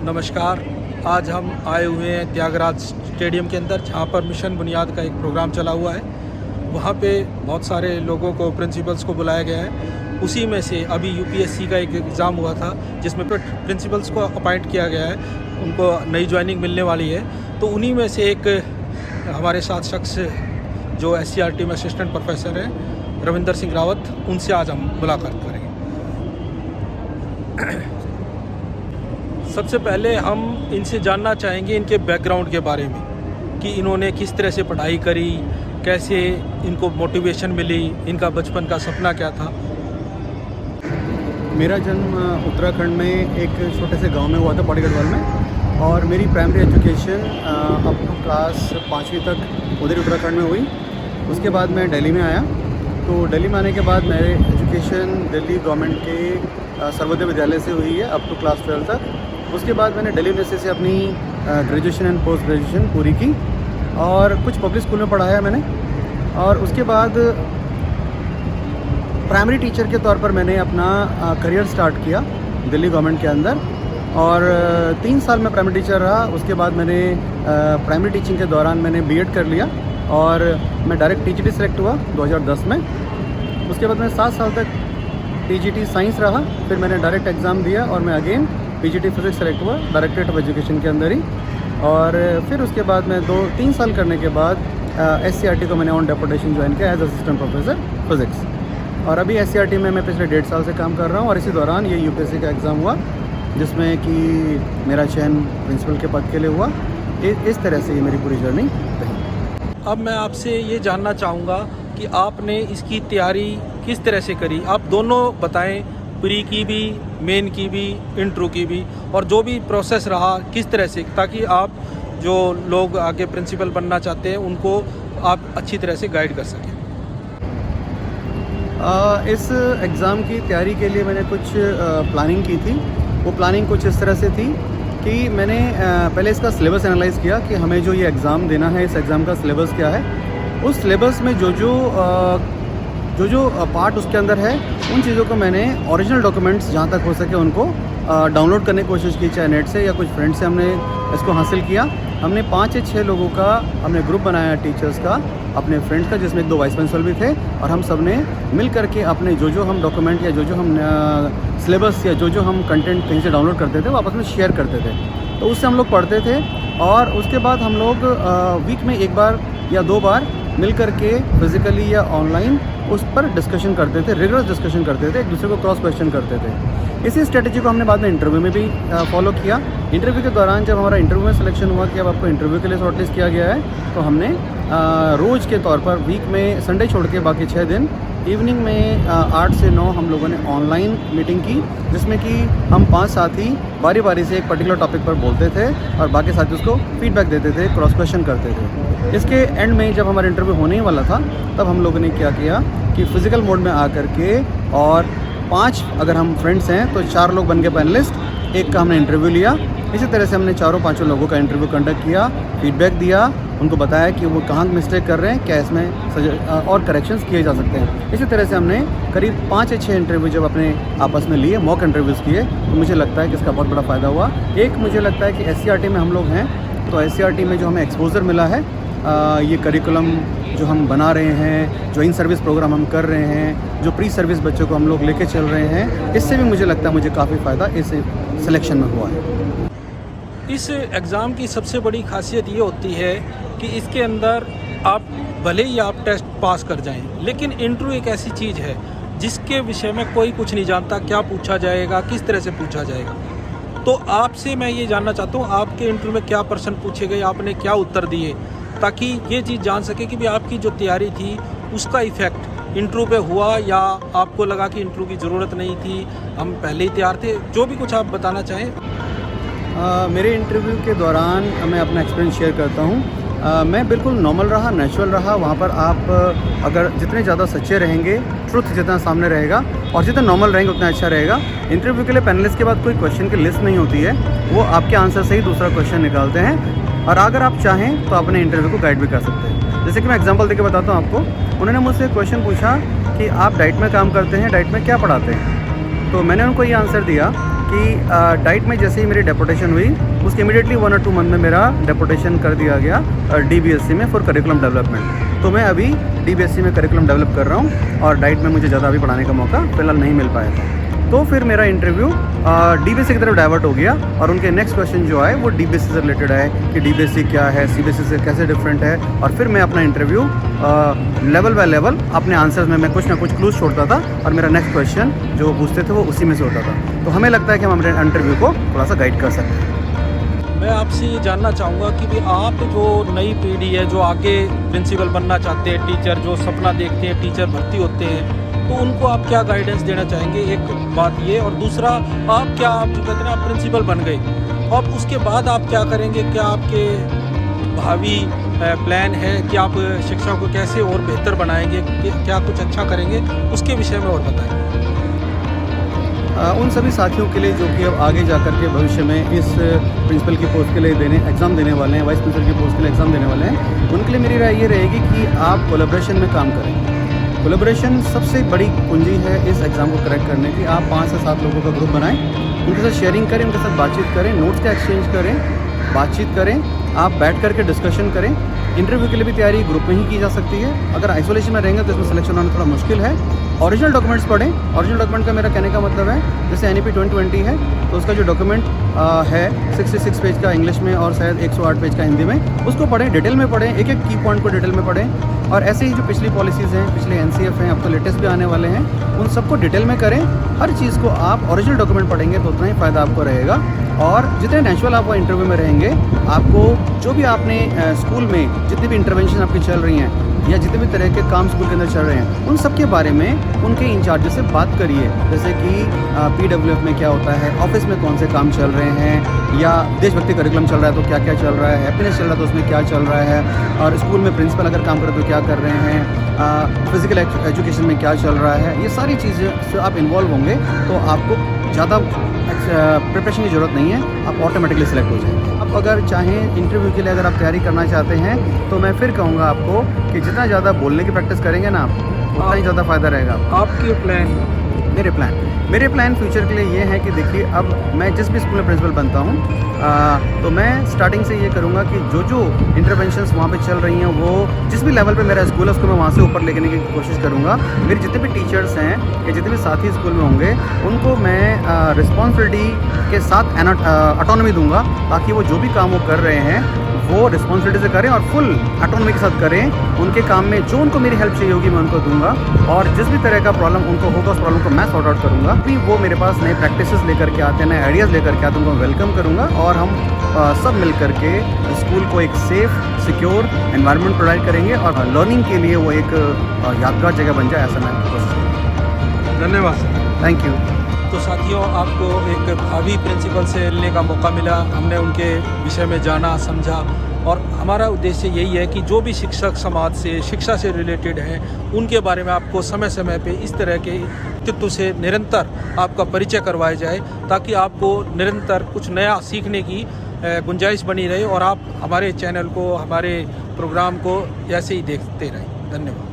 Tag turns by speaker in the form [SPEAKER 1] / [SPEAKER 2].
[SPEAKER 1] नमस्कार। आज हम आए हुए हैं त्यागराज स्टेडियम के अंदर, जहाँ पर मिशन बुनियाद का एक प्रोग्राम चला हुआ है। वहाँ पे बहुत सारे लोगों को, प्रिंसिपल्स को बुलाया गया है। उसी में से अभी यूपीएससी का एक एग्ज़ाम हुआ था, जिसमें प्रिंसिपल्स को अपॉइंट किया गया है, उनको नई ज्वाइनिंग मिलने वाली है। तो उन्हीं में से एक हमारे साथ शख्स जो SCRT में असिस्टेंट प्रोफेसर हैं, रविंदर सिंह रावत, उनसे आज हम मुलाकात करेंगे। सबसे पहले हम इनसे जानना चाहेंगे इनके बैकग्राउंड के बारे में, कि इन्होंने किस तरह से पढ़ाई करी, कैसे इनको मोटिवेशन मिली, इनका बचपन का सपना क्या था।
[SPEAKER 2] मेरा जन्म उत्तराखंड में एक छोटे से गांव में हुआ था, पौड़ी गढ़वाल में, और मेरी primary education up to class 5वीं तक उधर उत्तराखंड में हुई। उसके बाद मैं दिल्ली में आया। तो दिल्ली में आने के बाद मेरी एजुकेशन दिल्ली गवर्नमेंट के सर्वोदय विद्यालय से हुई है अप टू क्लास 12 तक। उसके बाद मैंने दिल्ली यूनिवर्सिटी से अपनी ग्रेजुएशन एंड पोस्ट ग्रेजुएशन पूरी की और कुछ पब्लिक स्कूल में पढ़ाया मैंने। और उसके बाद प्राइमरी टीचर के तौर पर मैंने अपना करियर स्टार्ट किया दिल्ली गवर्नमेंट के अंदर, और 3 साल में प्राइमरी टीचर रहा। उसके बाद मैंने प्राइमरी टीचिंग के दौरान मैंने बीएड कर लिया और मैं डायरेक्ट टीजीटी सेलेक्ट हुआ 2010 में। उसके बाद मैं 7 साल तक टीजीटी साइंस रहा, फिर मैंने डायरेक्ट एग्ज़ाम दिया और मैं अगेन पीजीटी फिजिक्स सेलेक्ट हुआ डायरेक्टरेट ऑफ एजुकेशन के अंदर ही। और फिर उसके बाद मैं 2-3 साल करने के बाद SCRT को मैंने ऑन डेपुटेशन ज्वाइन किया एज असिस्टेंट प्रोफेसर फिज़िक्स। और अभी SCRT में मैं पिछले 1.5 साल से काम कर रहा हूँ। और इसी दौरान ये यूपीएससी का एग्ज़ाम हुआ, जिसमें कि मेरा चयन प्रिंसिपल के पद के लिए हुआ। इस तरह से ये मेरी पूरी जर्नी रही।
[SPEAKER 1] अब मैं आपसे ये जानना चाहूँगा कि आपने इसकी तैयारी किस तरह से करी। आप दोनों बताएं, प्री की भी, मेन की भी, इंट्रो की भी, और जो भी प्रोसेस रहा किस तरह से, ताकि आप जो लोग आगे प्रिंसिपल बनना चाहते हैं उनको आप अच्छी तरह से गाइड कर सकें।
[SPEAKER 2] इस एग्ज़ाम की तैयारी के लिए मैंने कुछ प्लानिंग की थी। वो प्लानिंग कुछ इस तरह से थी कि मैंने पहले इसका सिलेबस एनालाइज़ किया कि हमें जो ये एग्ज़ाम देना है, इस एग्ज़ाम का सिलेबस क्या है। उस सिलेबस में जो पार्ट उसके अंदर है, उन चीज़ों को मैंने ओरिजिनल डॉक्यूमेंट्स जहाँ तक हो सके उनको डाउनलोड करने की कोशिश की, चाहे नेट से या कुछ फ्रेंड से हमने इसको हासिल किया। हमने 5 या 6 लोगों का हमने ग्रुप बनाया टीचर्स का, अपने फ्रेंड्स का, जिसमें 1-2 वाइस प्रिंसिपल भी थे, और हम सब ने मिल करके अपने जो हम डॉक्यूमेंट या जो हम सिलेबस या जो हम कंटेंट कहीं से डाउनलोड करते थे वो आपस में शेयर करते थे। तो उससे हम लोग पढ़ते थे, और उसके बाद हम लोग वीक में 1 बार या 2 बार मिल करके फिज़िकली या ऑनलाइन उस पर डिस्कशन करते थे, रिगरस डिस्कशन करते थे, एक दूसरे को क्रॉस क्वेश्चन करते थे। इसी स्ट्रेटजी को हमने बाद में इंटरव्यू में भी फॉलो किया। इंटरव्यू के दौरान जब हमारा इंटरव्यू में सिलेक्शन हुआ कि अब आपको इंटरव्यू के लिए शॉर्टलिस्ट किया गया है, तो हमने रोज़ के तौर पर वीक में संडे छोड़ के बाकी 6 दिन इवनिंग में 8 से 9 हम लोगों ने ऑनलाइन मीटिंग की, जिसमें कि हम 5 साथी बारी बारी से एक पर्टिकुलर टॉपिक पर बोलते थे और बाकी साथी उसको फीडबैक देते थे, क्रॉस क्वेश्चन करते थे। इसके एंड में जब हमारा इंटरव्यू होने ही वाला था, तब हम लोगों ने क्या किया कि फ़िज़िकल मोड में आकर के, और 5 अगर हम फ्रेंड्स हैं तो 4 लोग बन के पैनलिस्ट, एक का हमने इंटरव्यू लिया। इसी तरह से हमने 4-5 लोगों का इंटरव्यू कंडक्ट किया, फीडबैक दिया, उनको बताया कि वो कहाँ मिस्टेक कर रहे हैं, क्या इसमें और करेक्शंस किए जा सकते हैं। इसी तरह से हमने करीब 5 या 6 इंटरव्यू जब अपने आपस में लिए, मॉक इंटरव्यूज़ किए, तो मुझे लगता है कि इसका बहुत बड़ा फ़ायदा हुआ। एक मुझे लगता है कि SCRT में हम लोग हैं, तो SCRT में जो हमें एक्सपोजर मिला है, ये करिकुलम जो हम बना रहे हैं, जो इन सर्विस प्रोग्राम हम कर रहे हैं, जो प्री सर्विस बच्चों को हम लोग लेके चल रहे हैं, इससे भी मुझे लगता है मुझे काफ़ी फ़ायदा इस सिलेक्शन में हुआ है।
[SPEAKER 1] इस एग्ज़ाम की सबसे बड़ी खासियत ये होती है कि इसके अंदर आप भले ही आप टेस्ट पास कर जाएं, लेकिन इंटरव्यू एक ऐसी चीज़ है जिसके विषय में कोई कुछ नहीं जानता, क्या पूछा जाएगा, किस तरह से पूछा जाएगा। तो आपसे मैं ये जानना चाहता हूँ, आपके इंटरव्यू में क्या प्रश्न पूछे गए, आपने क्या उत्तर दिए, ताकि ये चीज़ जान सके कि भी आपकी जो तैयारी थी उसका इफ़ेक्ट इंटरव्यू पे हुआ, या आपको लगा कि इंटरव्यू की ज़रूरत नहीं थी, हम पहले ही तैयार थे। जो भी कुछ आप बताना चाहें।
[SPEAKER 2] मेरे इंटरव्यू के दौरान मैं अपना एक्सपीरियंस शेयर करता हूँ। मैं बिल्कुल नॉर्मल रहा, नेचुरल रहा। वहाँ पर आप अगर जितने ज़्यादा सच्चे रहेंगे, ट्रुथ जितना सामने रहेगा और जितना नॉर्मल रहेंगे उतना अच्छा रहेगा। इंटरव्यू के लिए पैनलिस्ट के बाद कोई क्वेश्चन की लिस्ट नहीं होती है, वो आपके आंसर से ही दूसरा क्वेश्चन निकालते हैं, और अगर आप चाहें तो अपने इंटरव्यू को गाइड भी कर सकते हैं। जैसे कि मैं एग्जांपल देके बताता हूँ आपको। उन्होंने मुझसे क्वेश्चन पूछा कि आप डाइट में काम करते हैं, डाइट में क्या पढ़ाते हैं। तो मैंने उनको ये आंसर दिया कि डाइट में जैसे ही मेरी डेपुटेशन हुई उसके इमीडिएटली 1 और 2 मंथ में मेरा डेपुटेशन कर दिया गया DBSC में फॉर करिकुलम डेवलपमेंट। तो मैं अभी DBSC में करिकुलम डेवलप कर रहा हूँ और डाइट में मुझे ज़्यादा अभी पढ़ाने का मौका फ़िलहाल नहीं मिल पाया था। तो फिर मेरा इंटरव्यू DBSC की तरफ डाइवर्ट हो गया और उनके नेक्स्ट क्वेश्चन जो आए वो DBSC से रिलेटेड है कि DBSC क्या है, CBSE से कैसे डिफरेंट है। और फिर मैं अपना इंटरव्यू लेवल बाय लेवल अपने आंसर्स में मैं कुछ ना कुछ क्लूज छोड़ता था और मेरा नेक्स्ट क्वेश्चन जो पूछते थे वो उसी में से होता था। तो हमें लगता है कि हम अपने इंटरव्यू को थोड़ा सा गाइड कर सकते हैं।
[SPEAKER 1] मैं आपसे ये जानना चाहूँगा कि भी आप जो नई पीढ़ी है जो आगे प्रिंसिपल बनना चाहते हैं, टीचर जो सपना देखते हैं टीचर भर्ती होते हैं, तो उनको आप क्या गाइडेंस देना चाहेंगे? एक बात ये, और दूसरा आप क्या, आप जो कहते हैं आप प्रिंसिपल बन गए, अब उसके बाद आप क्या करेंगे? क्या आपके भावी प्लान है कि आप शिक्षा को कैसे और बेहतर बनाएंगे, क्या कुछ अच्छा करेंगे? उसके विषय में और बताएं।
[SPEAKER 2] उन सभी साथियों के लिए जो कि अब आगे जा कर के भविष्य में इस प्रिंसिपल की पोस्ट के लिए एग्ज़ाम देने वाले हैं, वाइस प्रिंसिपल की पोस्ट के लिए एग्ज़ाम देने वाले हैं, उनके लिए मेरी राय ये रहेगी कि आप कोलैबोरेशन में काम करें। कोलैबोरेशन सबसे बड़ी कुंजी है इस एग्ज़ाम को क्रैक करने की। आप 5 से 7 लोगों का ग्रुप बनाएं, उनके साथ शेयरिंग करें, उनके साथ बातचीत करें, नोट्स का एक्सचेंज करें, बातचीत करें, आप बैठ करके डिस्कशन करें। इंटरव्यू के लिए भी तैयारी ग्रुप में ही की जा सकती है। अगर आइसोलेशन में रहेंगे तो इसमें सिलेक्शन होना थोड़ा मुश्किल है। ओरिजिनल डॉक्यूमेंट्स पढ़ें। ओरिजिनल डॉक्यूमेंट का मेरा कहने का मतलब है जैसे NEP 2020 है तो उसका जो डॉक्यूमेंट है 66 पेज का इंग्लिश में और शायद 108 पेज का हिंदी में, उसको पढ़ें, डिटेल में पढ़ें, एक एक की पॉइंट को डिटेल में पढ़ें। और ऐसे ही जो पिछली पॉलिसीज़ हैं, पिछले NCF हैं, अब तो लेटेस्ट भी आने वाले हैं, उन सबको डिटेल में करें। हर चीज़ को आप ओरिजिनल डॉक्यूमेंट पढ़ेंगे तो उतना ही फ़ायदा आपको रहेगा। और जितने नेचुरल आप वो इंटरव्यू में रहेंगे, आपको जो भी आपने स्कूल में जितनी भी इंटरवेंशन आपकी चल रही हैं या जितने भी तरह के काम स्कूल के अंदर चल रहे हैं, उन सब के बारे में उनके इंचार्ज से बात करिए। जैसे कि PWF में क्या होता है, ऑफिस में कौन से काम चल रहे हैं, या देशभक्ति करिकुलम चल रहा है तो क्या क्या चल रहा है, हैप्पीनेस चल रहा है तो उसमें क्या चल रहा है, और स्कूल में प्रिंसिपल अगर काम करे तो क्या कर रहे हैं, फिजिकल एजुकेशन में क्या चल रहा है। ये सारी चीज़ें से आप इन्वॉल्व होंगे तो आपको ज़्यादा प्रिपरेशन की ज़रूरत नहीं है, आप ऑटोमेटिकली सिलेक्ट हो जाएंगे। आप अगर चाहें इंटरव्यू के लिए अगर आप तैयारी करना चाहते हैं तो मैं फिर कहूँगा आपको कि जितना ज़्यादा बोलने की प्रैक्टिस करेंगे ना आप, उतना ही ज़्यादा फ़ायदा रहेगा।
[SPEAKER 1] आपके प्लान?
[SPEAKER 2] मेरे प्लान फ्यूचर के लिए ये है कि देखिए, अब मैं जिस भी स्कूल में प्रिंसिपल बनता हूँ तो मैं स्टार्टिंग से ये करूँगा कि जो जो इंटरवेंशंस वहाँ पे चल रही हैं वो जिस भी लेवल पे मेरा स्कूल है उसको मैं वहाँ से ऊपर लेके की कोशिश करूँगा। मेरे जितने भी टीचर्स हैं या जितने भी साथी स्कूल में होंगे उनको मैं रिस्पॉन्सिबिलिटी के साथ ऑटोनॉमी दूंगा, ताकि वो जो भी काम वो कर रहे हैं वो रिस्पॉन्सिबिलिटी से करें और फुल ऑटोनॉमी के साथ करें। उनके काम में जो उनको मेरी हेल्प चाहिए होगी मैं उनको दूंगा, और जिस भी तरह का प्रॉब्लम उनको होगा उस प्रॉब्लम को मैं सॉर्ट आउट करूँगा। फिर वो मेरे पास नए प्रैक्टिसेस लेकर के आते हैं, नए आइडियाज़ लेकर के आते हैं, उनको वेलकम करूँगा और हम सब मिल करके स्कूल को एक सेफ़ सिक्योर एनवायरनमेंट प्रोवाइड करेंगे और लर्निंग के लिए वो एक यादगार जगह बन जाए, ऐसा मैं कोशिश करूँगा।
[SPEAKER 1] धन्यवाद सर।
[SPEAKER 2] Thank you.
[SPEAKER 1] तो साथियों, आपको एक भावी प्रिंसिपल से मिलने का मौका मिला, हमने उनके विषय में जाना समझा, और हमारा उद्देश्य यही है कि जो भी शिक्षक समाज से, शिक्षा से रिलेटेड हैं, उनके बारे में आपको समय समय पे इस तरह के व्यक्तित्व से निरंतर आपका परिचय करवाया जाए, ताकि आपको निरंतर कुछ नया सीखने की गुंजाइश बनी रहे और आप हमारे चैनल को, हमारे प्रोग्राम को ऐसे ही देखते रहें। धन्यवाद।